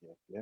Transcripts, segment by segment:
Yeah, yeah.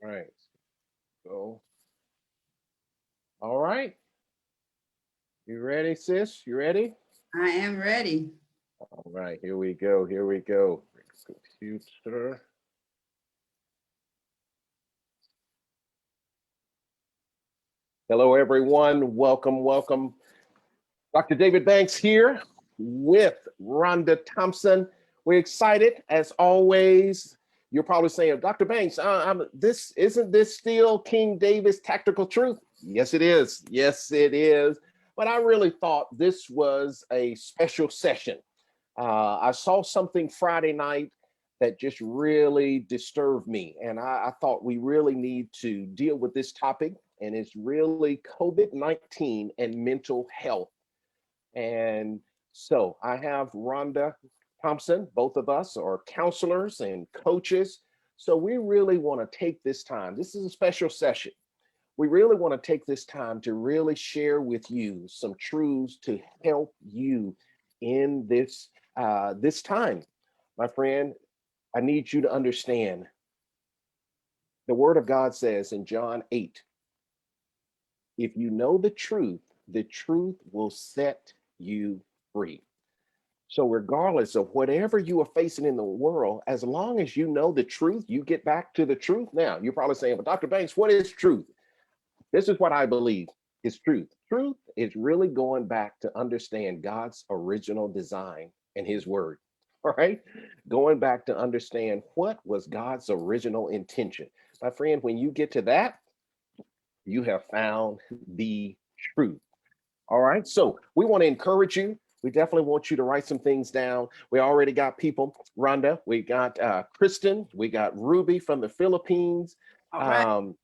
All right. So, all right. You ready, sis? You ready? I am ready. All right. Here we go. Here we go. Computer. Hello, everyone. Welcome, welcome. Dr. David Banks here with Rhonda Thompson. We're excited as always. You're probably saying, Dr. Banks, this isn't this still King David's tactical truth? Yes, it is. Yes, it is. But I really thought this was a special session. I saw something Friday night that just really disturbed me. And I thought we really need to deal with this topic. And it's really COVID-19 and mental health. And so I have Rhonda Thompson. Both of us are counselors and coaches. So we really want to take this time. This is a special session. We really want to take this time to really share with you some truths to help you in this time. My friend, I need you to understand the word of God says in John 8, if you know the truth will set you free. So, regardless of whatever you are facing in the world, as long as you know the truth, you get back to the truth. Now, you're probably saying, but Dr. Banks, what is truth? This is what I believe is truth. Truth is really going back to understand God's original design and his word. All right. Going back to understand what was God's original intention. My friend, when you get to that, you have found the truth. All right. So we want to encourage you. We definitely want you to write some things down. We already got people. Rhonda, we got Kristen, we got Ruby from the Philippines. All right.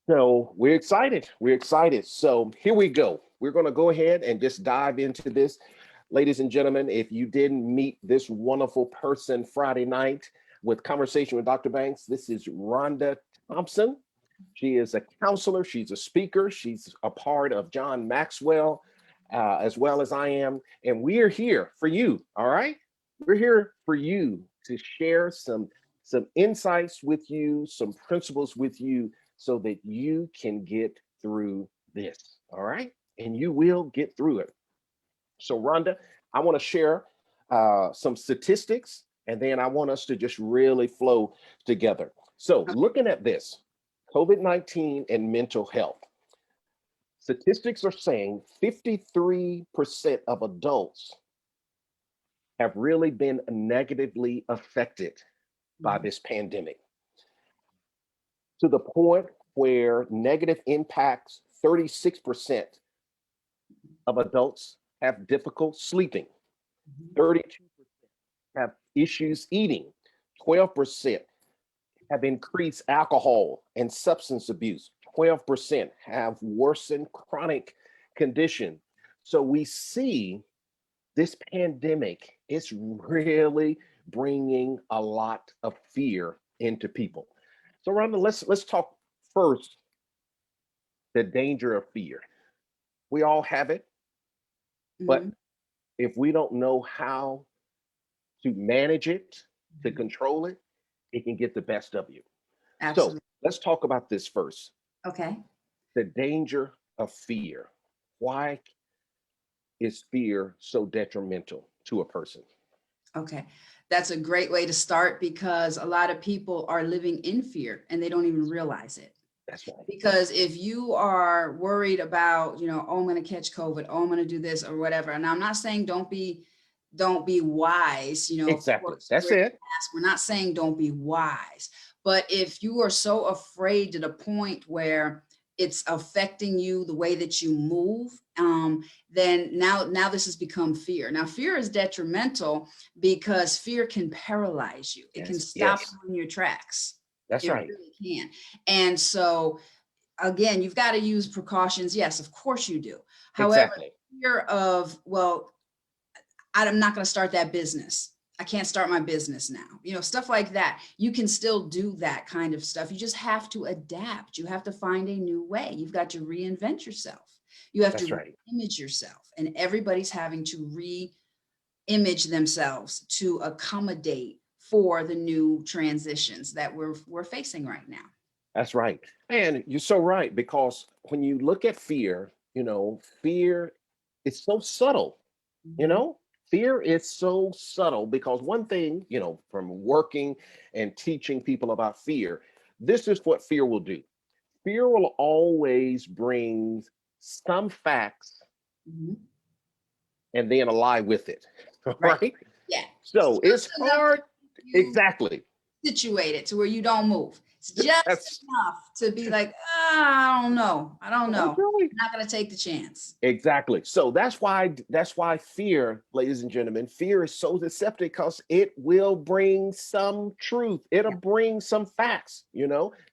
So we're excited. We're excited. So here we go. We're going to go ahead and just dive into this. Ladies and gentlemen, if you didn't meet this wonderful person Friday night with Conversation with Dr. Banks, this is Rhonda Thompson. She is a counselor. She's a speaker. She's a part of John Maxwell, as well as I am. And we are here for you. All right. We're here for you to share some insights with you, some principles with you, so that you can get through this. All right. And you will get through it. So, Rhonda, I want to share some statistics, and then I want us to just really flow together. So, looking at this, COVID-19 and mental health. Statistics are saying 53% of adults have really been negatively affected by this pandemic, to the point where negative impacts 36% of adults have difficult sleeping, 32% have issues eating, 12% have increased alcohol and substance abuse, 12% have worsened chronic condition. So we see this pandemic is really bringing a lot of fear into people. So Rhonda, let's talk first the danger of fear. We all have it, but Mhm. if we don't know how to manage it, to Mhm. control it, it can get the best of you. So Absolutely. let's talk about this first. Okay. The danger of fear. Why is fear so detrimental to a person? Okay. That's a great way to start because a lot of people are living in fear and they don't even realize it. That's right. Because if you are worried about, oh, I'm going to catch COVID, oh, I'm going to do this or whatever. And I'm not saying don't be wise, of Exactly. course, That's wear a it. mask. We're not saying don't be wise. But if you are so afraid to the point where it's affecting you, the way that you move, then now this has become fear. Now, fear is detrimental because fear can paralyze you. It can stop you in your tracks. That's It right. really can. And so, again, you've got to use precautions. Yes, of course you do. However, Exactly. fear of, well, I'm not going to start that business. I can't start my business now. You know, stuff like that. You can still do that kind of stuff. You just have to adapt. You have to find a new way. You've got to reinvent yourself. You have That's to right. image yourself. And everybody's having to re-image themselves to accommodate for the new transitions that we're facing right now. That's right. And you're so right, because when you look at fear, fear is so subtle, you Mhm. know, fear is so subtle because one thing, from working and teaching people about fear, this is what fear will do. Fear will always bring some facts Mhm. and then a lie with it, Right. right? Yeah. So Just it's enough to hard. keep you Exactly. situated to where you don't move. It's just That's enough to be like, I don't know. I don't that's know. right. I'm not going to take the chance. Exactly. So that's why fear, ladies and gentlemen, fear is so deceptive because it will bring some truth. It'll Yeah. bring some facts,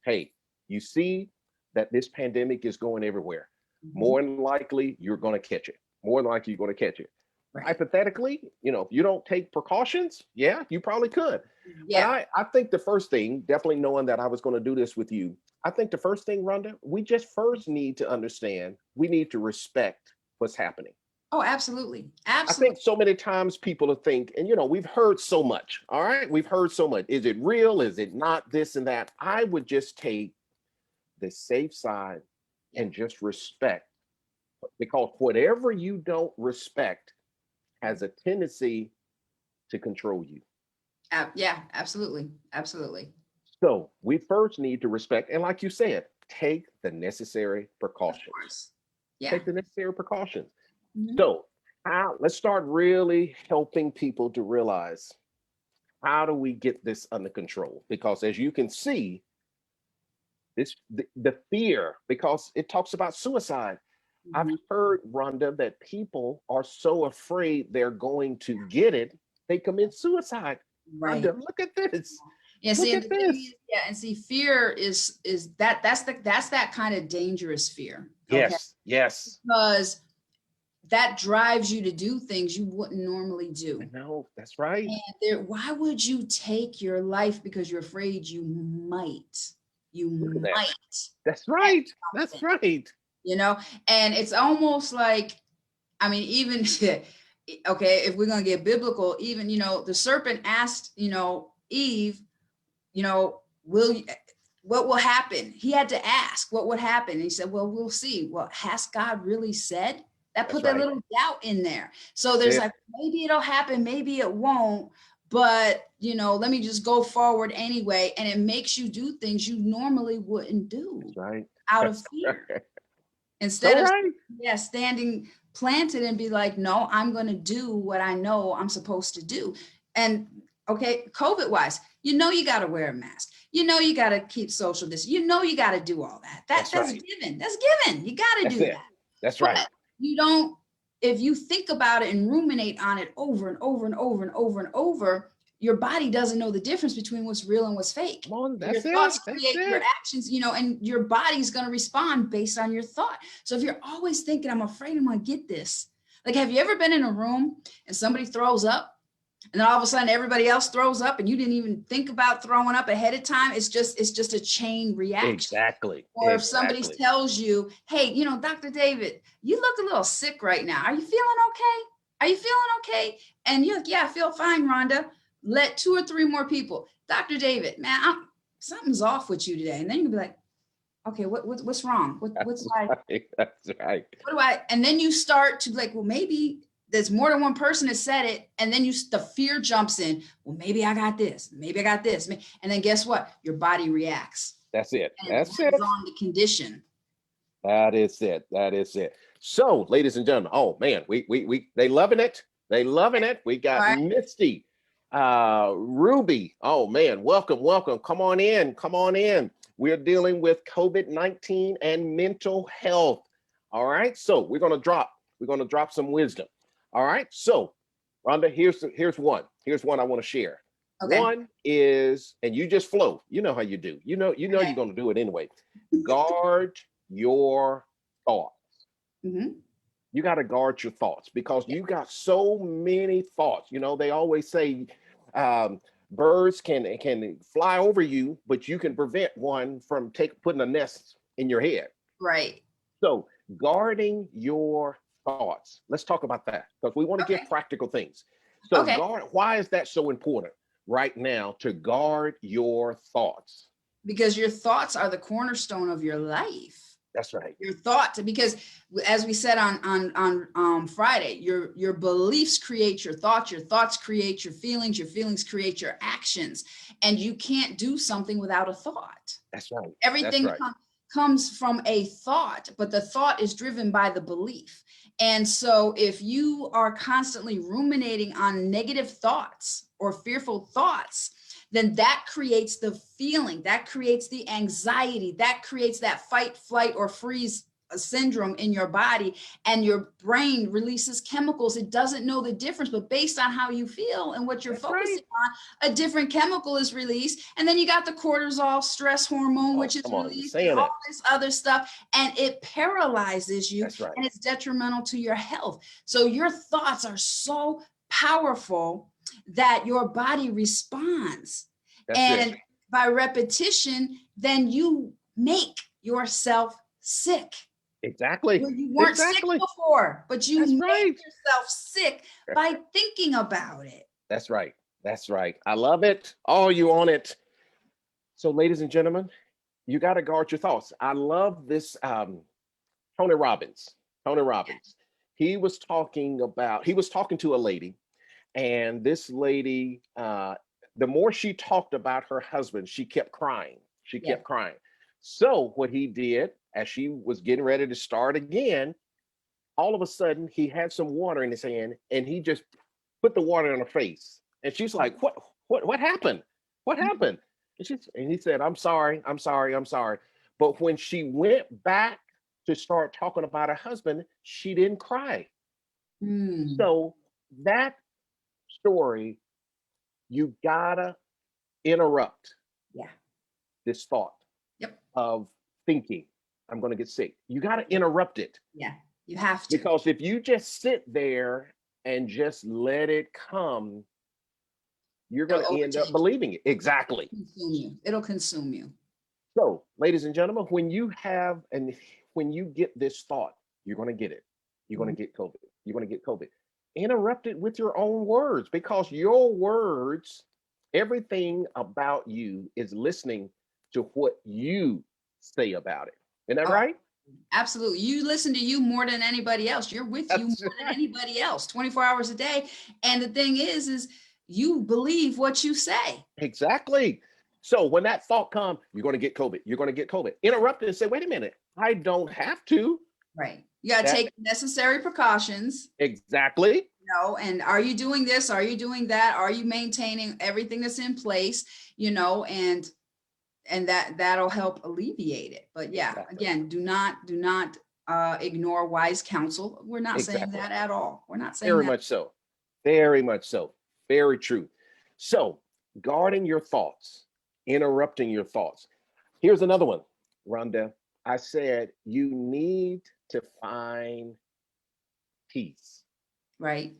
Hey, you see that this pandemic is going everywhere. Mhm. More than likely, you're going to catch it. More than likely, you're going to catch it. Right. Hypothetically, if you don't take precautions, yeah, you probably could. But Yeah. I think the first thing, definitely knowing that I was going to do this with you, I think the first thing, Rhonda, we just first need to understand, we need to respect what's happening. Oh, absolutely. I Absolutely. think so many times people think, and we've heard so much. All right, we've heard so much. Is it real? Is it not? This and that. I would just take the safe side Yeah. and just respect, because whatever you don't respect has a tendency to control you. Yeah, absolutely. Absolutely. So we first need to respect, and like you said, take the necessary Of precautions. course. Yeah. Take the necessary precautions. Mhm. So let's start really helping people to realize, how do we get this under control? Because as you can see, the fear, because it talks about suicide. I've Mhm. heard, Rhonda, that people are so afraid they're going to get it, they commit suicide. Right. Rhonda, look at this. Yeah, see, Look and at the thing this. is, yeah, and see, fear is that's that kind of dangerous fear. Okay. Yes, yes. Because that drives you to do things you wouldn't normally do. No, that's right. And why would you take your life because you're afraid you Look at that. might That's get right. That's something, right. you know? And it's almost like, I mean, even, okay, if we're going to get biblical, even, the serpent asked, Eve, will you, what will happen? He had to ask what would happen. And he said, well, we'll see. Well, has God really said? That That's put that right. little doubt in there. So That's there's it. like, maybe it'll happen, maybe it won't, but let me just go forward anyway. And it makes you do things you normally wouldn't do That's right. out of That's fear. right. Instead So of, right. yeah, standing planted and be like, no, I'm going to do what I know I'm supposed to do. And okay, COVID wise, you got to wear a mask. You got to keep social distance. You got to do all that. That's That's right. given. That's given. You got to That's do it. that. That's right. But you don't, if you think about it and ruminate on it over and over and over and over and over, your body doesn't know the difference between what's real and what's fake. Come on. Your That's thoughts it. That's create your it. actions, and your body's going to respond based on your thought. So if you're always thinking, I'm afraid I'm going to get this. Like, have you ever been in a room and somebody throws up and then all of a sudden everybody else throws up and you didn't even think about throwing up ahead of time? It's just a chain reaction. Exactly. Or if somebody Exactly. tells you, hey, Dr. David, you look a little sick right now. Are you feeling okay? Are you feeling okay? And you're like, yeah, I feel fine, Rhonda. Let 2 or 3 more people. Dr. David, man, something's off with you today. And then you can be like, okay, what's wrong? That's right. That's right. And then you start to like, well, maybe there's more than one person that said it. And then the fear jumps in. Well, maybe I got this. Maybe I got this. And then guess what? Your body reacts. That's it. And it That's brings it. on the condition. That is it. That is it. So, ladies and gentlemen, oh man, we they loving it. They loving it. We All got right. Misty, Ruby. Oh man, welcome, welcome. Come on in. Come on in. We're dealing with COVID-19 and mental health. All right. So we're going to drop some wisdom. All right. So Rhonda, here's one. Here's one I want to share. Okay. One is, and you just flow. You know how you do. You know Okay. you're going to do it anyway. Guard your thoughts. Mm-hmm. You got to guard your thoughts because you got so many thoughts. You know, they always say birds can fly over you, but you can prevent one from putting a nest in your head. Right. So guarding your thoughts. Let's talk about that because we want to give practical things. So why is that so important right now to guard your thoughts? Because your thoughts are the cornerstone of your life. That's right. Your thoughts, because as we said on Friday, your beliefs create your thoughts create your feelings create your actions, and you can't do something without a thought. That's right. Everything comes from a thought, but the thought is driven by the belief. And so if you are constantly ruminating on negative thoughts or fearful thoughts, then that creates the feeling, that creates the anxiety, that creates that fight, flight, or freeze syndrome in your body, and your brain releases chemicals. It doesn't know the difference, but based on how you feel and what you're focusing on, a different chemical is released. And then you got the cortisol stress hormone, which is released, and all this other stuff, and it paralyzes you. That's right. And it's detrimental to your health. So your thoughts are so powerful that your body responds. And by repetition, then you make yourself sick. Exactly. Well, you weren't sick before, but you make yourself sick by thinking about it. That's right. That's right. I love it. Oh, you on it. So, ladies and gentlemen, you got to guard your thoughts. I love this. Tony Robbins. He was talking to a lady, and this lady, the more she talked about her husband, she kept crying. Kept crying. So what he did, as she was getting ready to start again, all of a sudden he had some water in his hand and he just put the water in her face. And she's like, what happened? What happened? And he said, I'm sorry. But when she went back to start talking about her husband, she didn't cry. So that story, you gotta interrupt this thought of thinking, I'm going to get sick. You got to interrupt it. Yeah, you have to. Because if you just sit there and just let it come, you're going to end up believing it. Exactly. It'll consume you. So, ladies and gentlemen, when you get this thought, you're going to get it. You're going to get COVID. You're going to get COVID. Interrupt it with your own words, because your words, everything about you is listening to what you say about it. Isn't that right? Absolutely. You listen to you more than anybody else. You're with you more than anybody else, 24 hours a day. And the thing is you believe what you say. Exactly. So when that thought comes, you're going to get COVID. You're going to get COVID. Interrupt it and say, wait a minute, I don't have to. Right. You got to take necessary precautions. Exactly. And are you doing this? Are you doing that? Are you maintaining everything that's in place? And that'll help alleviate it. But again, do not ignore wise counsel. We're not saying that at all. We're not saying very much so. Very much so. Very true. So guarding your thoughts, interrupting your thoughts. Here's another one, Rhonda. I said you need to find peace. Right.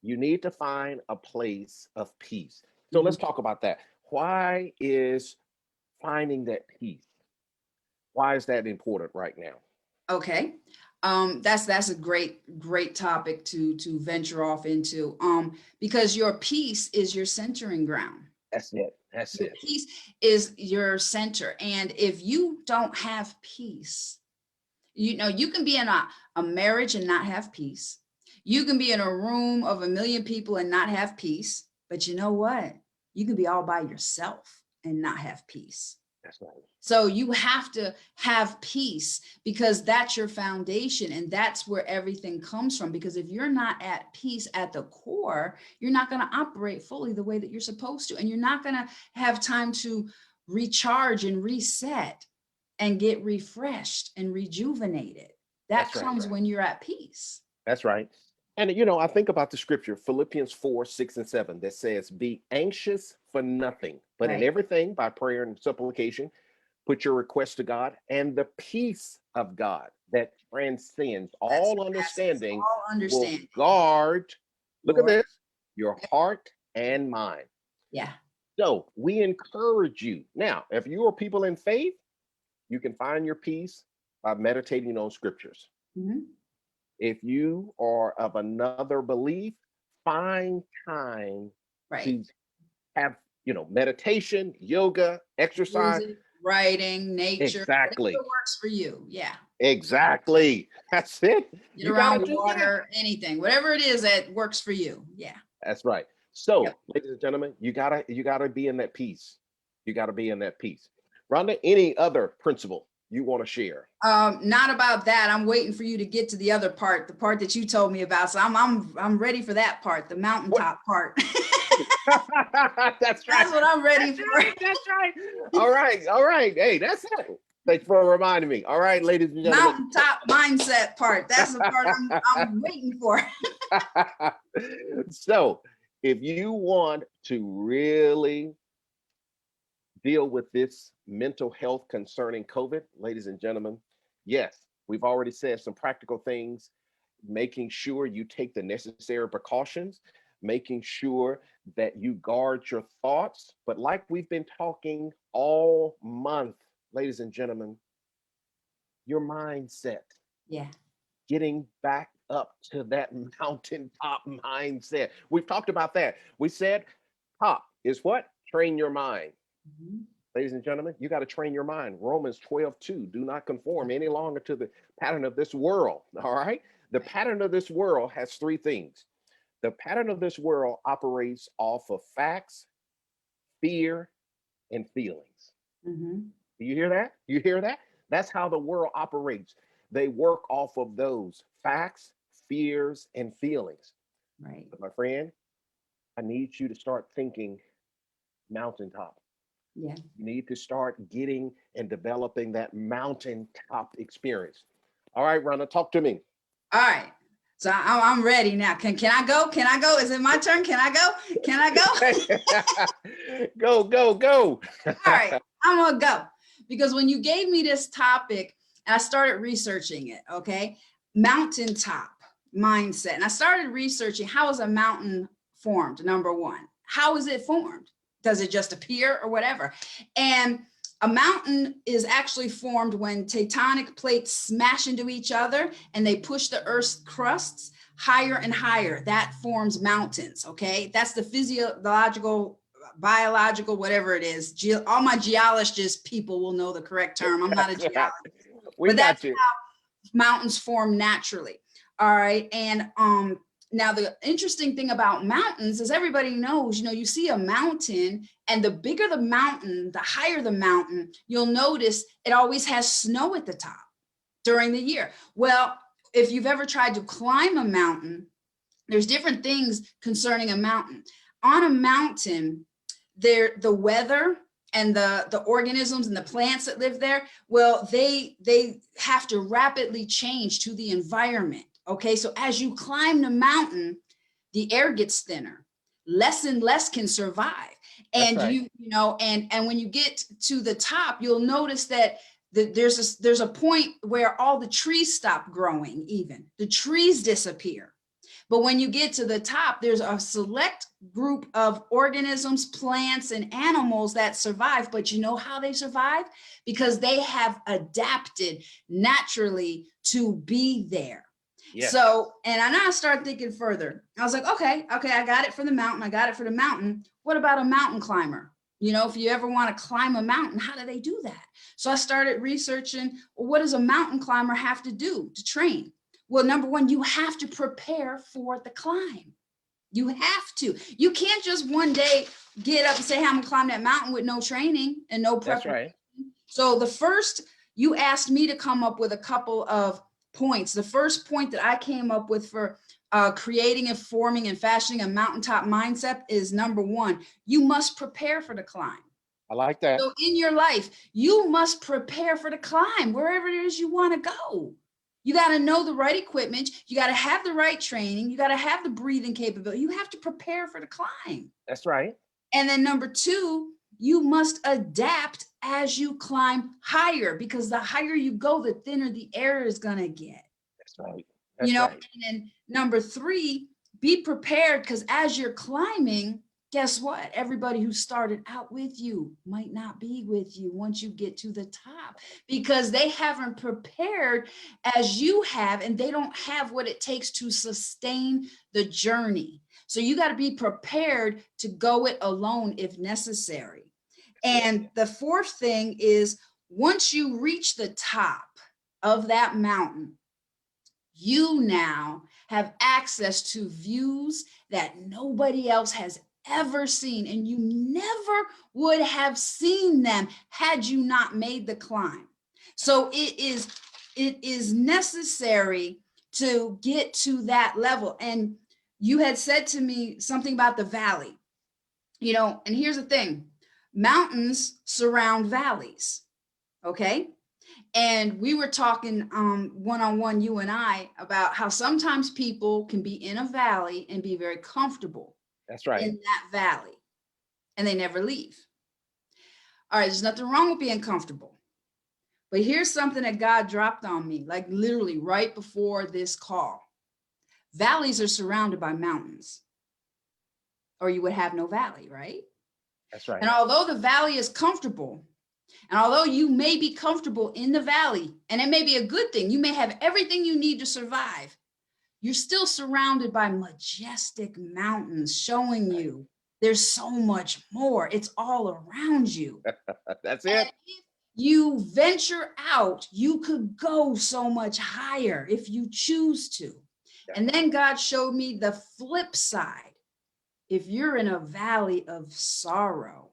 You need to find a place of peace. So let's talk about that. Why is finding that peace, why is that important right now? Okay. That's a great topic to venture off into, because your peace is your centering ground. That's it. Your peace is your center. And if you don't have peace, you can be in a marriage and not have peace. You can be in a room of 1 million people and not have peace. But you know what? You can be all by yourself and not have peace. That's right. So you have to have peace, because that's your foundation, and that's where everything comes from. Because if you're not at peace at the core, you're not going to operate fully the way that you're supposed to, and you're not going to have time to recharge and reset and get refreshed and rejuvenated. That That's right. comes when you're at peace. That's right. And you know, I think about the scripture, Philippians 4, 6, and 7, that says, be anxious for nothing, but in Right. everything by prayer and supplication, put your request to God, and the peace of God that transcends That all surpasses understanding all will understanding. guard, look at Your- this, your heart and mind. Yeah. So we encourage you. Now, if you are people in faith, you can find your peace by meditating on scriptures. Mhm. If you are of another belief, find time Right. to have, meditation, yoga, exercise. Music, writing, nature, Exactly. whatever works for you. Yeah. Exactly. That's it. Get You got to around do that. water, anything, whatever it is that works for you. Yeah. That's right. So, Yep. ladies and gentlemen, you gotta be in that peace. You gotta be in that peace. Rhonda, any other principle you want to share? Not about that. I'm waiting for you to get to the other part, the part that you told me about. So I'm ready for that part, the mountaintop part. That's right. That's what I'm ready for. That's right. All right. All right. Hey, that's it. Thanks for reminding me. All right, ladies and gentlemen. Mountaintop mindset part. That's the part I'm waiting for. So, if you want to really deal with this mental health concerning COVID, ladies and gentlemen, yes, we've already said some practical things, making sure you take the necessary precautions, making sure that you guard your thoughts. But like we've been talking all month, ladies and gentlemen, your mindset, Yeah. getting back up to that mountaintop mindset. We've talked about that. We said top is what? Train your mind. Mhm. Ladies and gentlemen, you got to train your mind. Romans 12:2. Do not conform any longer to the pattern of this world. All right. The pattern of this world has three things. The pattern of this world operates off of facts, fear, and feelings. Mhm. Do you hear that? You hear that? That's how the world operates. They work off of those facts, fears, and feelings. Right. But my friend, I need you to start thinking mountaintop. Yeah. You need to start getting and developing that mountaintop experience. All right, Rhonda, talk to me. All right. So I'm ready now. Can I go? Can I go? Is it my turn? Can I go? Can I go? Go, go, go. All right. I'm gonna go. Because when you gave me this topic, and I started researching it, okay? Mountaintop mindset. And I started researching how is a mountain formed, number one. How is it formed? Does it just appear or whatever? And a mountain is actually formed when tectonic plates smash into each other and they push the Earth's crusts higher and higher. That forms mountains, okay? That's the physiological, biological, whatever it is. All my geologists people will know the correct term. I'm not a geologist. We got you. How mountains form naturally. All right. And now the interesting thing about mountains is everybody knows, you see a mountain, and the bigger the mountain, the higher the mountain, you'll notice it always has snow at the top during the year. Well, if you've ever tried to climb a mountain, there's different things concerning a mountain. On a mountain, the weather and the organisms and the plants that live there, well, they have to rapidly change to the environment. Okay, so as you climb the mountain, the air gets thinner, less and less can survive. And That's right. and when you get to the top, you'll notice that there's a point where all the trees stop growing, even the trees disappear. But when you get to the top, there's a select group of organisms, plants, and animals that survive. But you know how they survive? Because they have adapted naturally to be there. Yes. So, and I started thinking further. I was like, okay, I got it for the mountain. I got it for the mountain. What about a mountain climber? If you ever want to climb a mountain, how do they do that? So I started researching, well, what does a mountain climber have to do to train? Well, number one, you have to prepare for the climb. You have to. You can't just one day get up and say, hey, I'm gonna climb that mountain with no training and no preparation. That's right. So the first, you asked me to come up with a couple of points. The first point that I came up with for creating and forming and fashioning a mountaintop mindset is number one, you must prepare for the climb. I like that. So in your life, you must prepare for the climb, wherever it is you want to go. You got to know the right equipment. You got to have the right training. You got to have the breathing capability. You have to prepare for the climb. That's right. And then number two, you must adapt as you climb higher, because the higher you go, the thinner the air is going to get. That's right. That's Right. right. And then number three, be prepared, because as you're climbing, guess what? Everybody who started out with you might not be with you once you get to the top, because they haven't prepared as you have, and they don't have what it takes to sustain the journey. So you got to be prepared to go it alone if necessary. And the fourth thing is, once you reach the top of that mountain, you now have access to views that nobody else has ever seen, and you never would have seen them had you not made the climb. So it is necessary to get to that level. And you had said to me something about the valley, and here's the thing: mountains surround valleys. Okay. And we were talking one-on-one, you and I, about how sometimes people can be in a valley and be very comfortable. That's right. In that valley, and they never leave. All right, there's nothing wrong with being comfortable. But here's something that God dropped on me, like literally right before this call. Valleys are surrounded by mountains, or you would have no valley, right? That's right. And although the valley is comfortable, and although you may be comfortable in the valley, and it may be a good thing, you may have everything you need to survive, you're still surrounded by majestic mountains showing you there's so much more. It's all around you. That's it. And if you venture out, you could go so much higher if you choose to. Yeah. And then God showed me the flip side. If you're in a valley of sorrow,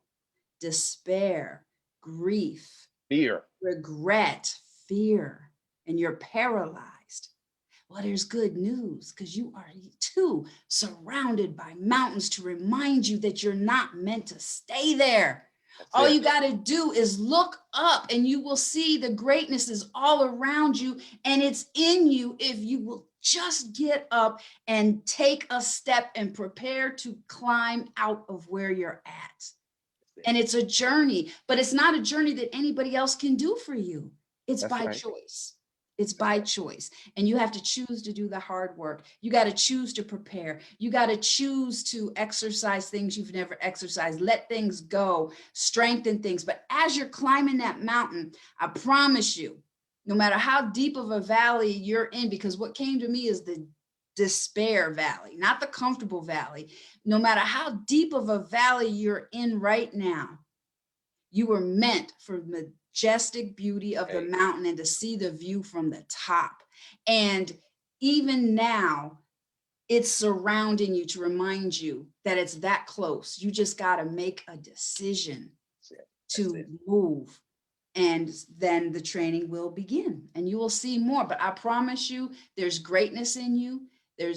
despair, grief, fear, regret, fear, and you're paralyzed, well, there's good news, because you are too surrounded by mountains to remind you that you're not meant to stay there. All you got to do is look up, and you will see the greatness is all around you, and it's in you if you will just get up and take a step and prepare to climb out of where you're at. And it's a journey, but it's not a journey that anybody else can do for you. It's by choice. It's by choice. And you have to choose to do the hard work. You got to choose to prepare. You got to choose to exercise things you've never exercised. Let things go, strengthen things. But as you're climbing that mountain, I promise you, no matter how deep of a valley you're in, because what came to me is the despair valley, not the comfortable valley. No matter how deep of a valley you're in right now, you were meant for majestic beauty of the mountain and to see the view from the top. And even now, it's surrounding you to remind you that it's that close. You just got to make a decision to move. And then the training will begin, and you will see more. But I promise you, there's greatness in you.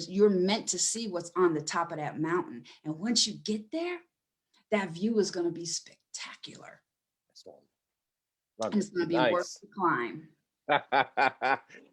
You're meant to see what's on the top of that mountain. And once you get there, that view is going to be spectacular. And it's going to be worth the climb.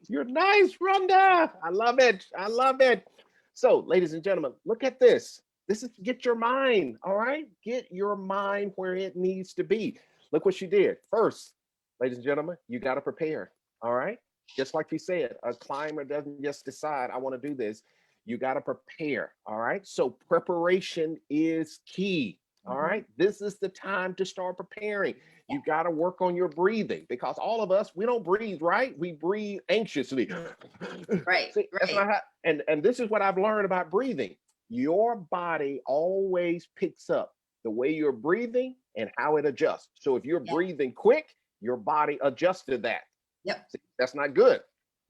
You're nice, Rhonda. I love it. I love it. So, ladies and gentlemen, look at this. This is get your mind, all right? Get your mind where it needs to be. Look what she did. First, ladies and gentlemen, you got to prepare, all right? Just like you said, a climber doesn't just decide, I want to do this. You got to prepare, all right? So preparation is key, all right? This is the time to start preparing. You got to work on your breathing, because all of us, we don't breathe, right? We breathe anxiously. Right. See, that's not how, and this is what I've learned about breathing. Your body always picks up the way you're breathing and how it adjusts. So if you're breathing quick, your body adjusts to that. Yep. See, that's not good.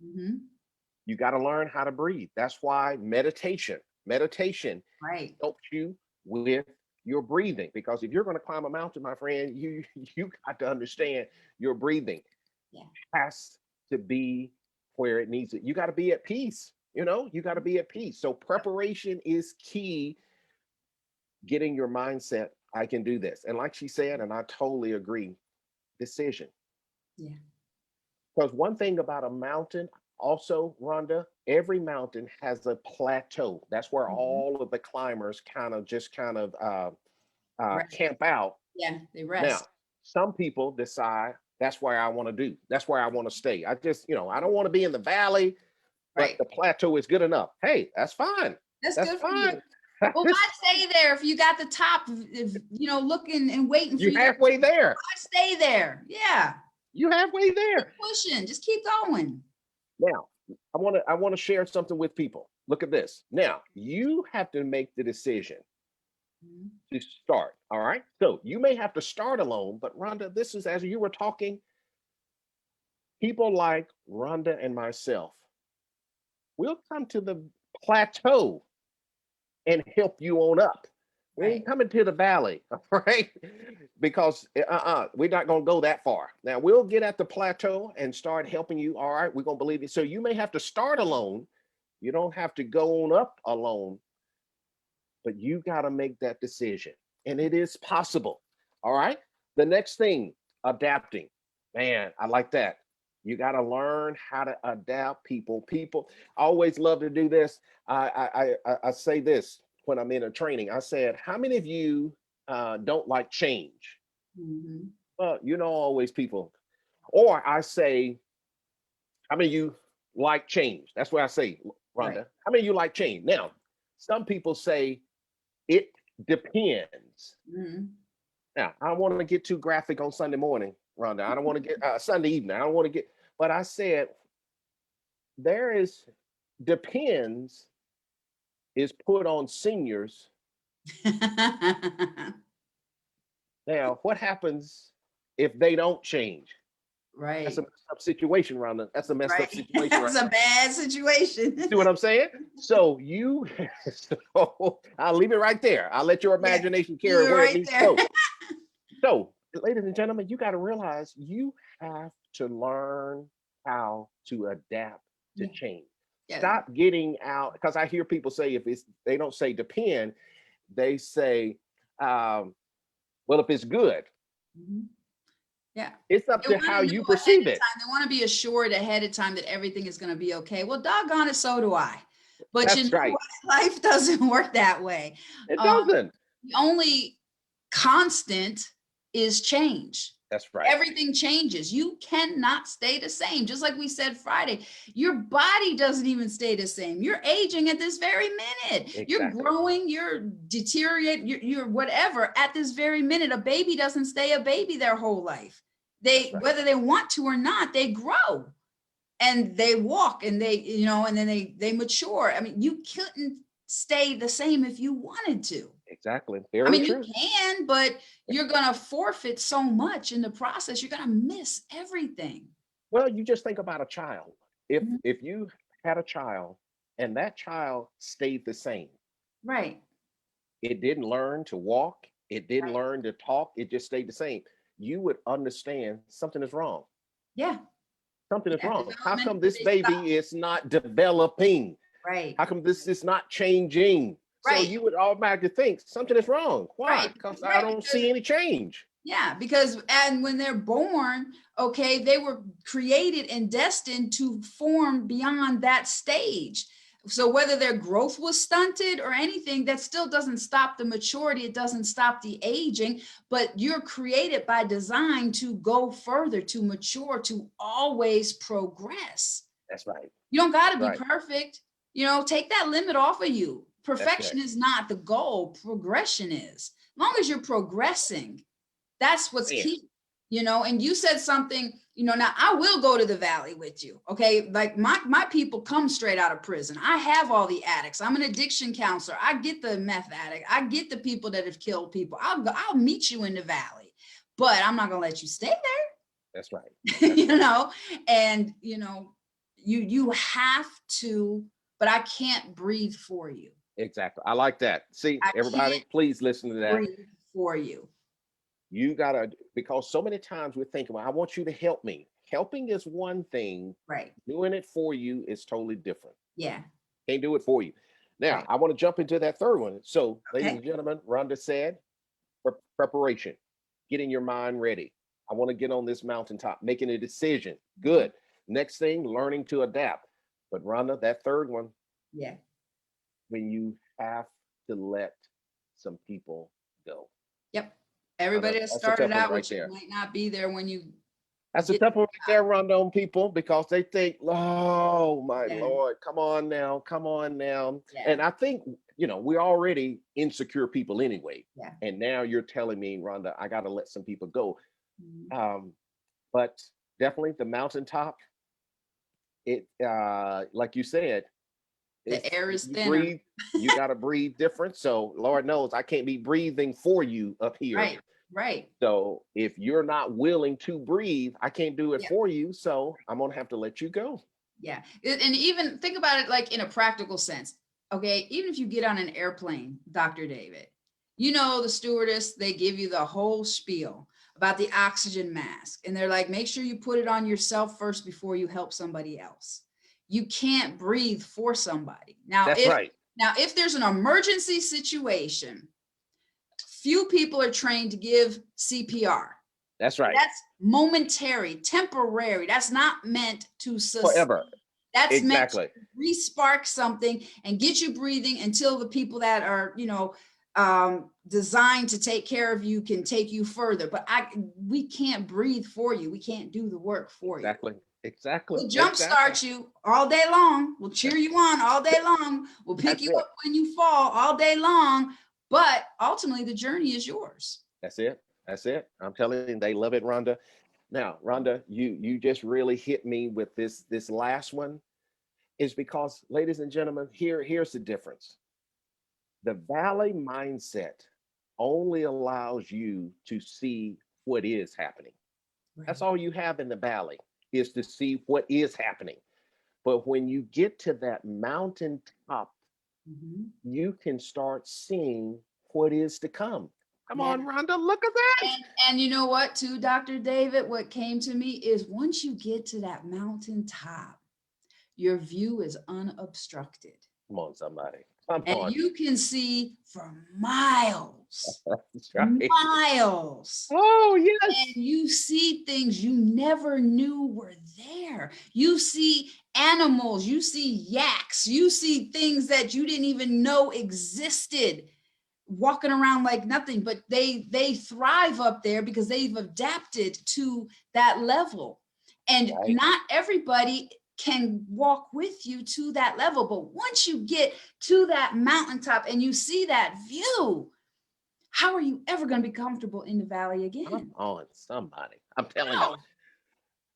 You got to learn how to breathe. That's why meditation helps you with your breathing, because if you're going to climb a mountain, my friend, you got to understand your breathing has to be where it needs it. You got to be at peace. You got to be at peace. So preparation is key. Getting your mindset I can do this. And like she said, and I totally agree, decision. Yeah. Because one thing about a mountain, also, Rhonda, every mountain has a plateau. That's where Mhm. all of the climbers kind of Right. camp out. Yeah, they Now, rest. some people decide that's where I want to do. That's where I want to stay. I just, I don't want to be in the valley, but Right. the plateau is good enough. Hey, that's fine. That's That's good for you. fine. Well, why stay there if you got the top, if, looking and waiting for You you to halfway there. why stay there? Yeah. You halfway Keep there. pushing. Just keep going. Now, I want to share something with people. Look at this. Now, you have to make the decision Mhm. to start. All right. So you may have to start alone, but Rhonda, this is as you were talking, people like Rhonda and myself, we'll come to the plateau and help you on up. We ain't Right. coming to the valley, all right? Because we're not gonna go that far. Now we'll get at the plateau and start helping you. All right, we're gonna believe you. So you may have to start alone. You don't have to go on up alone, but you got to make that decision. And it is possible. All right. The next thing, adapting. Man, I like that. You got to learn how to adapt people. I always love to do this. I say this when I'm in a training. I said, how many of you don't like change? Mhm. Well, always people. Or I say, how many of you like change? That's what I say, Right. Rhonda. How many of you like change? Now, some people say, it depends. Mhm. Now, I don't want to get too graphic on Sunday morning, Rhonda. I don't want to get Sunday evening. I don't want to get, but I said there is depends is put on seniors. Now, what happens if they don't change? That's a Right. messed up situation, Rhonda. That's a messed up Right. situation right That's a there. bad situation. See what I'm saying? So so I'll leave it right there. I'll let your Yeah. imagination carry You're where it right needs to there. go. So, ladies and gentlemen, you got to realize you have to learn how to adapt to Yeah. change. Yeah. Stop getting out because I hear people say if it's they don't say depend, they say, well, if it's good, Mhm. Yeah. it's up They to want how to you know ahead perceive of it. time. They want to be assured ahead of time that everything is going to be okay. Well, doggone it, so do I. But you That's know right. what? Life doesn't work that way. It Um, doesn't. the only constant is change. That's right. Everything changes. You cannot stay the same. Just like we said Friday, your body doesn't even stay the same. You're aging at this very minute. You're Exactly. growing, you're deteriorating, you're whatever at this very minute. A baby doesn't stay a baby their whole life. That's They, right. whether they want to or not, they grow and they walk and they, and then they mature. I mean, you couldn't stay the same if you wanted to. Exactly. I Very mean, you true. can, but you're going to forfeit so much in the process. You're going to miss everything. Well, you just think about a child. If Mhm. if you had a child and that child stayed the same, Right. it didn't learn to walk, it didn't Right. learn to talk, it just stayed the same. You would understand something is wrong. Yeah. Something is Yeah. wrong. How come Developmentally, this they stop. baby is not developing? Right. How come this is not changing? So Right. you would automatically think something is wrong. Why? Right. Because I Right. don't Because, see any change. yeah, because, and when they're born, okay, they were created and destined to form beyond that stage. So whether their growth was stunted or anything, that still doesn't stop the maturity. It doesn't stop the aging, but you're created by design to go further, to mature, to always progress. That's right. You don't got That's to be right. perfect. Take that limit off of you. That's Perfection right. is not the goal. Progression is. As long as you're progressing, that's what's Man, key. And you said something, now I will go to the valley with you. Okay. Like my people come straight out of prison. I have all the addicts. I'm an addiction counselor. I get the meth addict. I get the people that have killed people. I'll meet you in the valley, but I'm not going to let you stay there. that's right. That's you right. know and you have to, but I can't breathe for you. Exactly. I like that. See, I everybody, can't please listen to that. breathe for you. You gotta, because so many times we're thinking, well, I want you to help me. Helping is one thing, Right. doing it for you is totally different. Yeah. Can't do it for you. Now, Right. I want to jump into that third one. So, ladies Okay. and gentlemen, Rhonda said, Preparation, getting your mind ready. I want to get on this mountaintop, making a decision. Good. Next thing, learning to adapt. But Rhonda, that third one, Yeah. when you have to let some people go. Yep. Everybody that That's a tough started one out right with you there. might not be there when you That's a get. tough one right there, Rhonda, on people because they think, oh my Yeah. Lord, come on now, come on now. Yeah. And I think, we're already insecure people anyway. Yeah. And now you're telling me, Rhonda, I got to let some people go. Mhm. But definitely the mountaintop, it like you said, it's The air is you thinner. breathe, you got to breathe different. So Lord knows I can't be breathing for you up here. Right. Right. So if you're not willing to breathe, I can't do it Yeah. for you. So I'm gonna have to let you go. Yeah. And even think about it like in a practical sense. Okay. Even if you get on an airplane, Dr. David, the stewardess, they give you the whole spiel about the oxygen mask. And they're like, make sure you put it on yourself first before you help somebody else. You can't breathe for somebody. That's right. Now, if there's an emergency situation, few people are trained to give CPR. That's right. That's momentary, temporary. That's not meant to sustain. Forever. That's Exactly. meant to re-spark something and get you breathing until the people that are, designed to take care of you can take you further. But we can't breathe for you. We can't do the work for you. Exactly. We'll jumpstart you all day long. We'll cheer you on all day long. We'll pick you up when you fall all day long. But ultimately, the journey is yours. That's it. That's it. I'm telling you, they love it, Rhonda. Now, Rhonda, you just really hit me with this last one. Is because, ladies and gentlemen, here's the difference. The valley mindset only allows you to see what is happening. Right. That's all you have in the valley is to see what is happening. But when you get to that mountaintop, you can start seeing what is to come. Come on, Rhonda, look at that. And you know what, too, Dr. David, what came to me is once you get to that mountaintop, your view is unobstructed. Come on, somebody. Come and on. you can see for miles. That's right. Miles. Oh, yes. And you see things you never knew were there. You see animals, you see yaks, you see things that you didn't even know existed walking around like nothing, but they thrive up there because they've adapted to that level. And not everybody can walk with you to that level, but once you get to that mountaintop and you see that view, how are you ever going to be comfortable in the valley again? Come on, somebody. I'm telling you.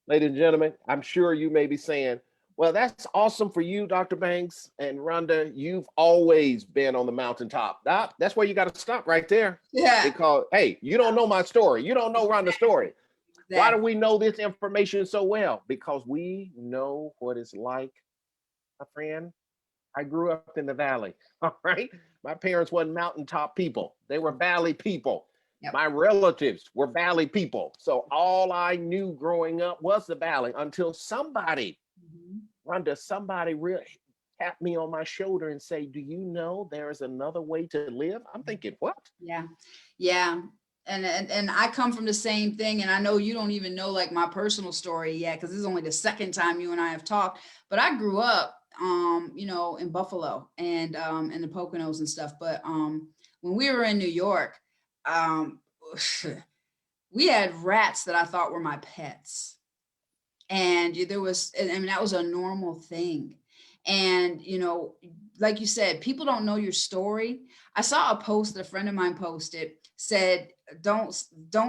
Ladies and gentlemen, I'm sure you may be saying, well, that's awesome for you, Dr. Banks and Rhonda. You've always been on the mountaintop. That's where you got to stop right there. Yeah. Because, hey, you don't know my story. You don't know Rhonda's story. Exactly. Why do we know this information so well? Because we know what it's like. My friend, I grew up in the valley. All right. My parents weren't mountaintop people. They were valley people. Yep. My relatives were valley people. So all I knew growing up was the valley until somebody, Rhonda, somebody really tapped me on my shoulder and say, do you know there is another way to live? I'm thinking, what? Yeah. Yeah. And I come from the same thing. And I know you don't even know like my personal story yet, because this is only the second time you and I have talked, but I grew up in Buffalo and in the Poconos and stuff. But when we were in New York, we had rats that I thought were my pets. And that was a normal thing. And, like you said, people don't know your story. I saw a post that a friend of mine posted, said, don't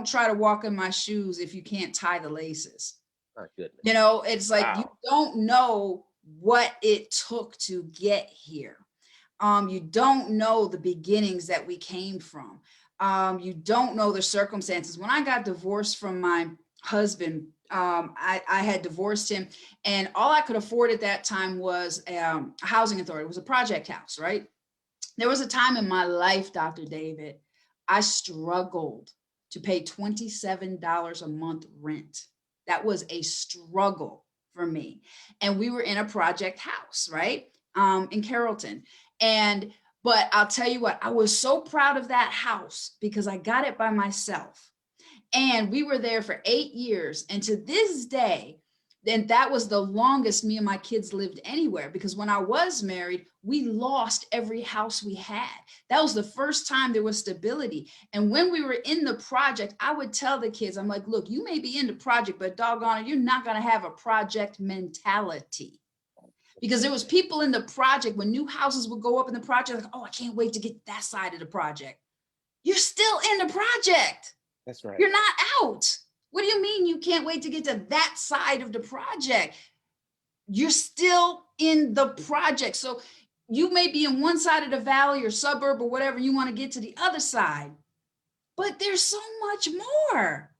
try to walk in my shoes if you can't tie the laces. My goodness. It's like, you don't know what it took to get here. You don't know the beginnings that we came from. You don't know the circumstances. When I got divorced from my husband, I had divorced him, and all I could afford at that time was a housing authority. It was a project house, right? There was a time in my life, Dr. David, I struggled to pay $27 a month rent. That was a struggle for me. And we were in a project house, right? In Carrollton. But I'll tell you what, I was so proud of that house because I got it by myself. And we were there for 8 years. And to this day, then that was the longest me and my kids lived anywhere, because when I was married, we lost every house we had. That was the first time there was stability. And when we were in the project, I would tell the kids, I'm like, look, you may be in the project, but doggone it, you're not going to have a project mentality. Because there was people in the project, when new houses would go up in the project, like, oh, I can't wait to get that side of the project. You're still in the project. That's right. You're not out. What do you mean you can't wait to get to that side of the project? You're still in the project. So you may be in one side of the valley or suburb or whatever, you want to get to the other side. But there's so much more.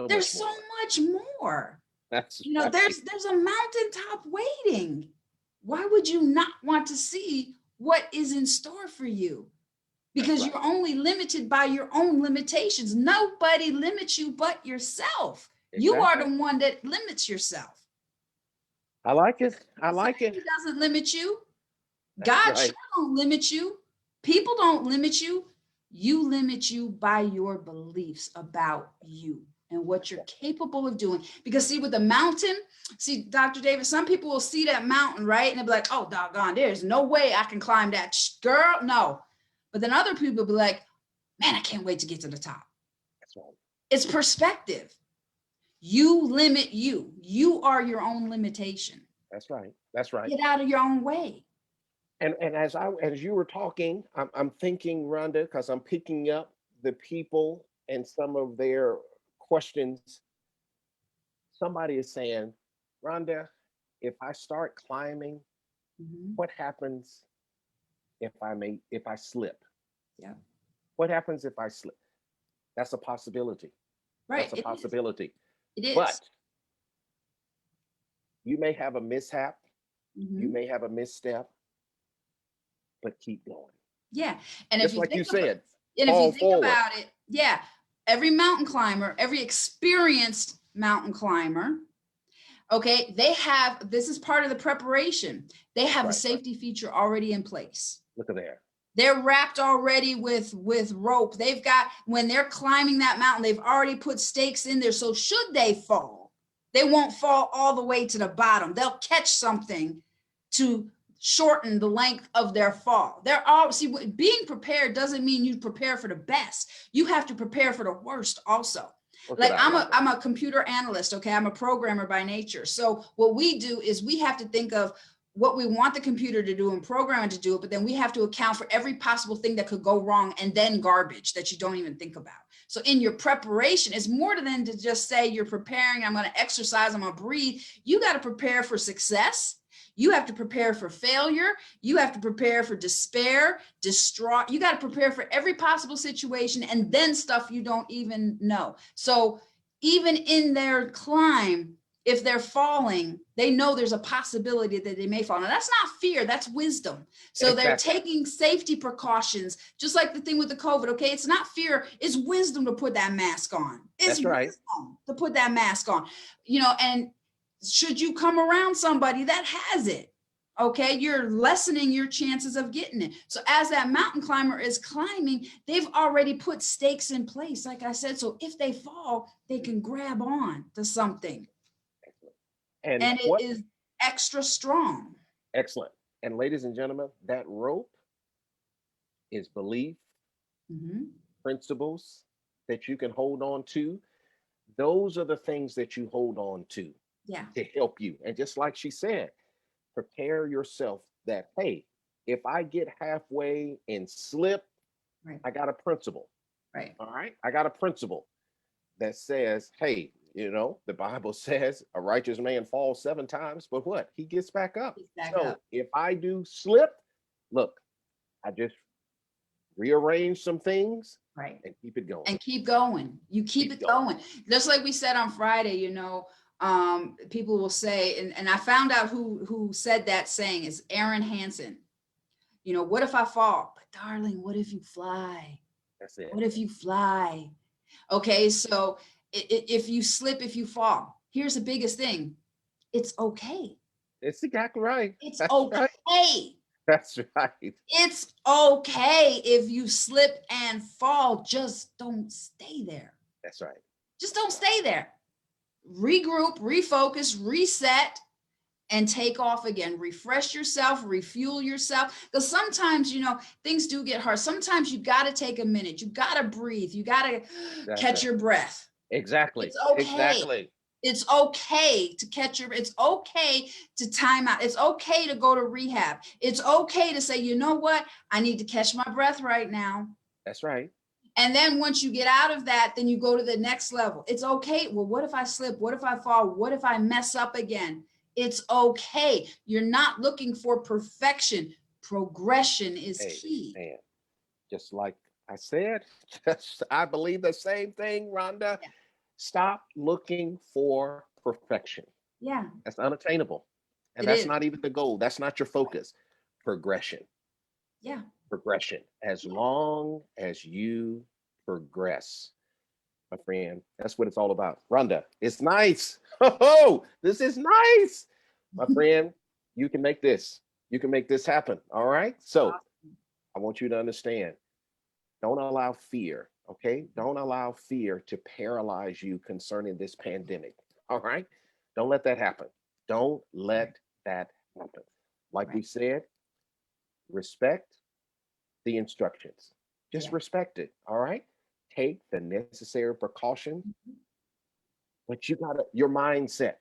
There's so much more. That's you know, right. there's a mountaintop waiting. Why would you not want to see what is in store for you? Because you're only limited by your own limitations. Nobody limits you but yourself. Exactly. You are the one that limits yourself. I like it. I like it. He doesn't limit you. God sure don't limit you. People don't limit you. You limit you by your beliefs about you and what you're capable of doing. Because see, with the mountain, see, Dr. David, some people will see that mountain, right? And they'll be like, oh, doggone, there's no way I can climb that. Girl, no. But then other people will be like, man, I can't wait to get to the top. That's right. It's perspective. You limit you. You are your own limitation. That's right. That's right. Get out of your own way. And as you were talking, I'm thinking, Rhonda, because I'm picking up the people and some of their questions. Somebody is saying, Rhonda, if I start climbing, what happens if I slip? Yeah. What happens if I slip? That's a possibility. Right. That's a possibility. It is. But you may have a mishap. You may have a misstep, but keep going. Yeah. And just if you like think you said, and if you think about it, yeah, every mountain climber, every experienced mountain climber, okay, this is part of the preparation. They have a safety feature already in place. Look at there. They're wrapped already with rope. They've got, when they're climbing that mountain, they've already put stakes in there. So should they fall, they won't fall all the way to the bottom. They'll catch something to shorten the length of their fall. They're all, see, being prepared doesn't mean you prepare for the best. You have to prepare for the worst also. Like I'm a computer analyst, okay? I'm a programmer by nature. So what we do is we have to think of what we want the computer to do and program it to do, but then we have to account for every possible thing that could go wrong and then garbage that you don't even think about. So in your preparation, it's more than to just say you're preparing, I'm going to exercise, I'm going to breathe. You got to prepare for success. You have to prepare for failure. You have to prepare for despair, distraught. You got to prepare for every possible situation and then stuff you don't even know. So even in their climb, if they're falling, they know there's a possibility that they may fall. Now that's not fear, that's wisdom. So they're taking safety precautions, just like the thing with the COVID, okay? It's not fear, it's wisdom to put that mask on. It's wisdom to put that mask on, you know, and should you come around somebody that has it, okay, you're lessening your chances of getting it. So as that mountain climber is climbing, they've already put stakes in place, like I said, so if they fall, they can grab on to something. And it is extra strong. Excellent. And ladies and gentlemen, that rope is belief, principles that you can hold on to. Those are the things that you hold on to to help you. And just like she said, prepare yourself that, hey, if I get halfway and slip, I got a principle. Right. All right. I got a principle that says, hey, you know, the Bible says a righteous man falls 7 times, but what? He gets back up. If I do slip, look, I just rearrange some things and keep it going. And keep going. You keep it going. Just like we said on Friday, you know, people will say, and I found out who said that saying is Aaron Hansen. You know, what if I fall? But darling, what if you fly? That's it. What if you fly? Okay, so if you slip, if you fall, here's the biggest thing. It's okay. It's exactly right. It's okay. That's right. It's okay if you slip and fall. Just don't stay there. That's right. Just don't stay there. Regroup, refocus, reset, and take off again. Refresh yourself, refuel yourself. Because sometimes, things do get hard. Sometimes you got to take a minute. You got to breathe. You got to catch your breath. Exactly. It's okay. Exactly. It's okay to it's okay to time out. It's okay to go to rehab. It's okay to say, you know what? I need to catch my breath right now. That's right. And then once you get out of that, then you go to the next level. It's okay. Well, what if I slip? What if I fall? What if I mess up again? It's okay. You're not looking for perfection. Progression is key. Man, just like I said, I believe the same thing, Rhonda. Yeah. Stop looking for perfection. Yeah. That's unattainable. And that's not even the goal. That's not your focus. Progression. Yeah. Progression. As long as you progress, my friend, that's what it's all about. Rhonda, it's nice. Oh, this is nice. My friend, you can make this. You can make this happen. All right. So I want you to understand, don't allow fear. Okay. Don't allow fear to paralyze you concerning this pandemic. All right. Don't let that happen. Don't let that happen. Like we said, respect the instructions. Just respect it. All right. Take the necessary precaution, but you got your mindset.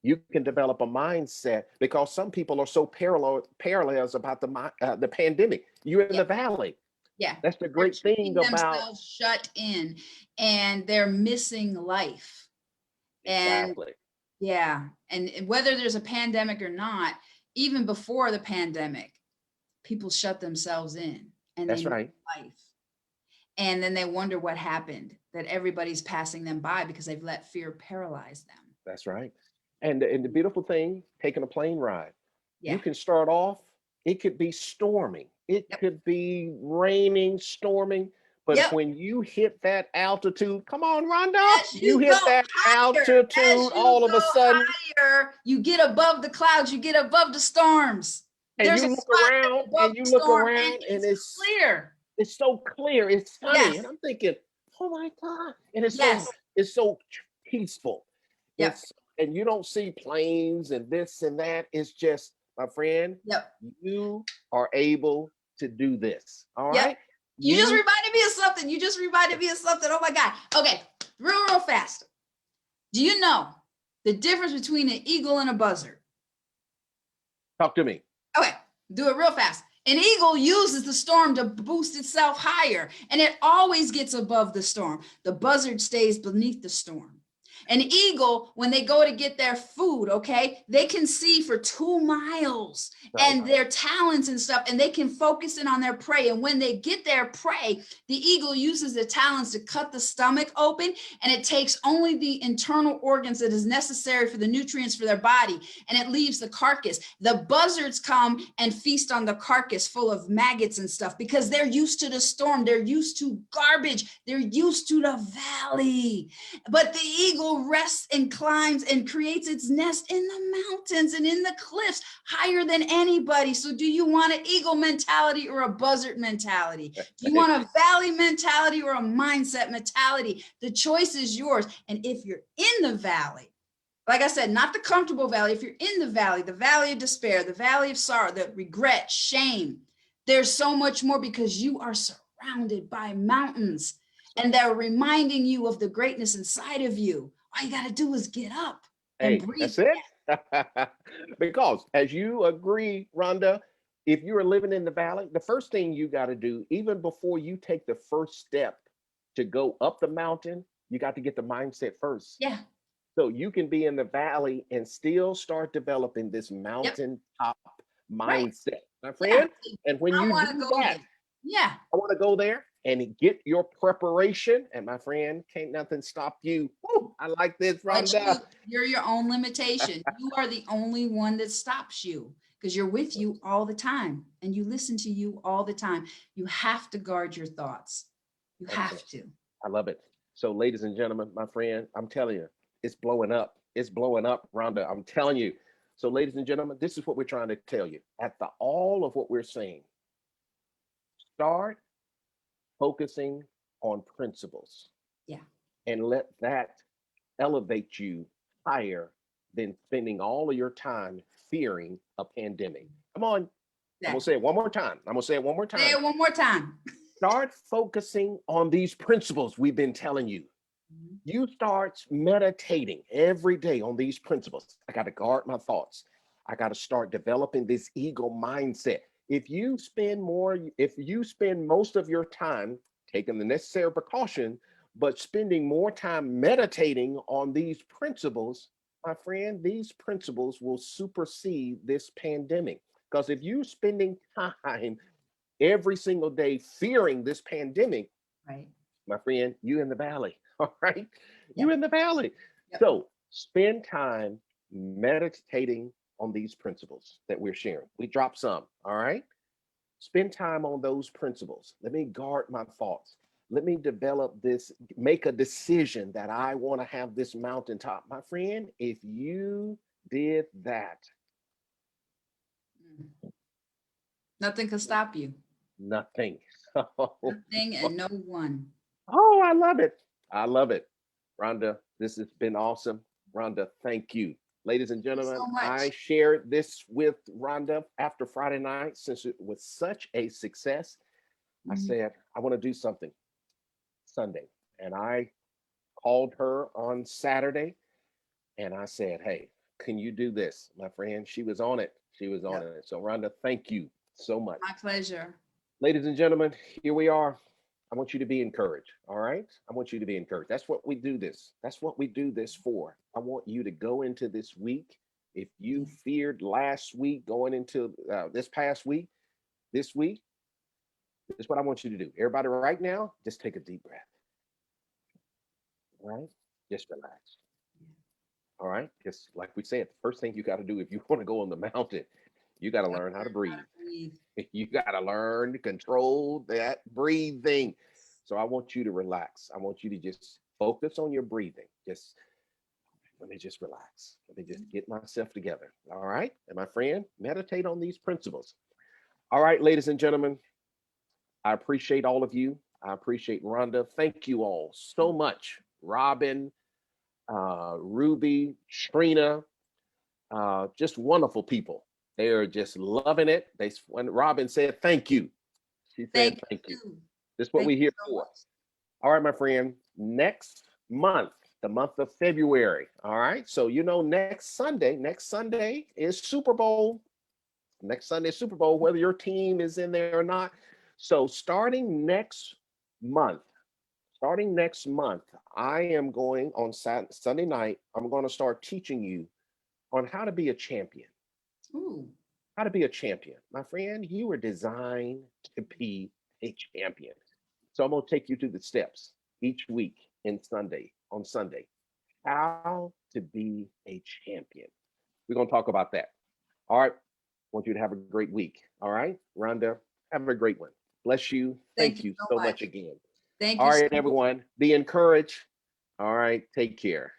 You can develop a mindset because some people are so parallels about the pandemic. You're in the valley. Yeah. That's the great thing about shut in and they're missing life. Exactly. And whether there's a pandemic or not, even before the pandemic, people shut themselves in and that's they right. miss life. And then they wonder what happened, that everybody's passing them by because they've let fear paralyze them. That's right. And the beautiful thing, taking a plane ride. Yeah. You can start off, it could be storming. It could be raining, storming. But when you hit that altitude, come on, Rhonda, you hit that altitude, all of a sudden. Higher, you get above the clouds, you get above the storms. And you look around and you look around and it's clear. It's so clear, it's sunny. And I'm thinking, oh my God. And it's so peaceful. And you don't see planes and this and that. It's just, my friend, you are able to do this. All right. You just reminded me of something. Oh my God. Okay. Real fast. Do you know the difference between an eagle and a buzzard? Talk to me. Okay. Do it real fast. An eagle uses the storm to boost itself higher, and it always gets above the storm. The buzzard stays beneath the storm. An eagle, when they go to get their food, they can see for 2 miles and their talons and stuff, and they can focus in on their prey. And when they get their prey, the eagle uses the talons to cut the stomach open, and it takes only the internal organs that is necessary for the nutrients for their body, and it leaves the carcass. The buzzards come and feast on the carcass full of maggots and stuff because they're used to the storm. They're used to garbage. They're used to the valley. But the eagle rests and climbs and creates its nest in the mountains and in the cliffs higher than anybody. So do you want an eagle mentality or a buzzard mentality? Do you want a valley mentality or a mindset mentality? The choice is yours. And if you're in the valley, like I said, not the comfortable valley, if you're in the valley of despair, the valley of sorrow, the regret, shame, there's so much more because you are surrounded by mountains and they're reminding you of the greatness inside of you. All you got to do is get up and breathe. That's it. Because as you agree, Rhonda, if you are living in the valley, the first thing you got to do, even before you take the first step to go up the mountain, you got to get the mindset first. Yeah. So you can be in the valley and still start developing this mountaintop mindset, my friend. And when you do that, I want to go there and get your preparation. And my friend, can't nothing stop you. Woo, I like this, Rhonda. You're your own limitation. You are the only one that stops you because you're with you all the time and you listen to you all the time. You have to guard your thoughts. You have to. I love it. So ladies and gentlemen, my friend, I'm telling you, it's blowing up. It's blowing up, Rhonda. I'm telling you. So, ladies and gentlemen, this is what we're trying to tell you. At the all of what we're saying, start focusing on principles. Yeah. And let that elevate you higher than spending all of your time fearing a pandemic. Come on. I'm going to say it one more time. I'm going to say it one more time. Say it one more time. Start focusing on these principles we've been telling you. You start meditating every day on these principles. I got to guard my thoughts. I got to start developing this ego mindset. If you spend most of your time taking the necessary precaution, but spending more time meditating on these principles, my friend, these principles will supersede this pandemic. Because if you're spending time every single day fearing this pandemic, right, my friend, you in the valley. All right. Yep. You in the valley. Yep. So spend time meditating on these principles that we're sharing. We dropped some. All right. Spend time on those principles. Let me guard my thoughts. Let me develop this, make a decision that I want to have this mountaintop. My friend, if you did that, nothing can stop you. Nothing. Nothing and no one. Oh, I love it. I love it. Rhonda, this has been awesome. Rhonda, thank you. Ladies and gentlemen, So much. I shared this with Rhonda after Friday night since it was such a success. I said, I want to do something Sunday. And I called her on Saturday and I said, hey, can you do this? My friend, she was on it. She was on it. So Rhonda, thank you so much. My pleasure. Ladies and gentlemen, here we are. I want you to be encouraged. All right. I want you to be encouraged. That's what we do this. That's what we do this for. I want you to go into this week. If you feared last week, going into this past week, this week, this is what I want you to do. Everybody right now, just take a deep breath. All right. Just relax. All right. Just like we said, the first thing you got to do if you want to go on the mountain, you got to learn how to breathe. You got to learn to control that breathing. So I want you to relax. I want you to just focus on your breathing. Just let me just relax. Let me just get myself together. All right. And my friend, meditate on these principles. All right, ladies and gentlemen, I appreciate all of you. I appreciate Rhonda. Thank you all so much. Robin, Ruby, Trina, just wonderful people. They are just loving it. When Robin said thank you, she said thank you. This is what we're here for. All right, my friend. Next month, the month of February. All right. So next Sunday is Super Bowl. Next Sunday is Super Bowl, whether your team is in there or not. So starting next month, I am going on Sunday night. I'm going to start teaching you on how to be a champion. Ooh. How to be a champion. My friend, you were designed to be a champion. So I'm going to take you through the steps each week on Sunday, how to be a champion. We're going to talk about that. All right. I want you to have a great week. All right. Rhonda, have a great one. Bless you. Thank you so much again. Thank you. All right, everyone. Be encouraged. All right. Take care.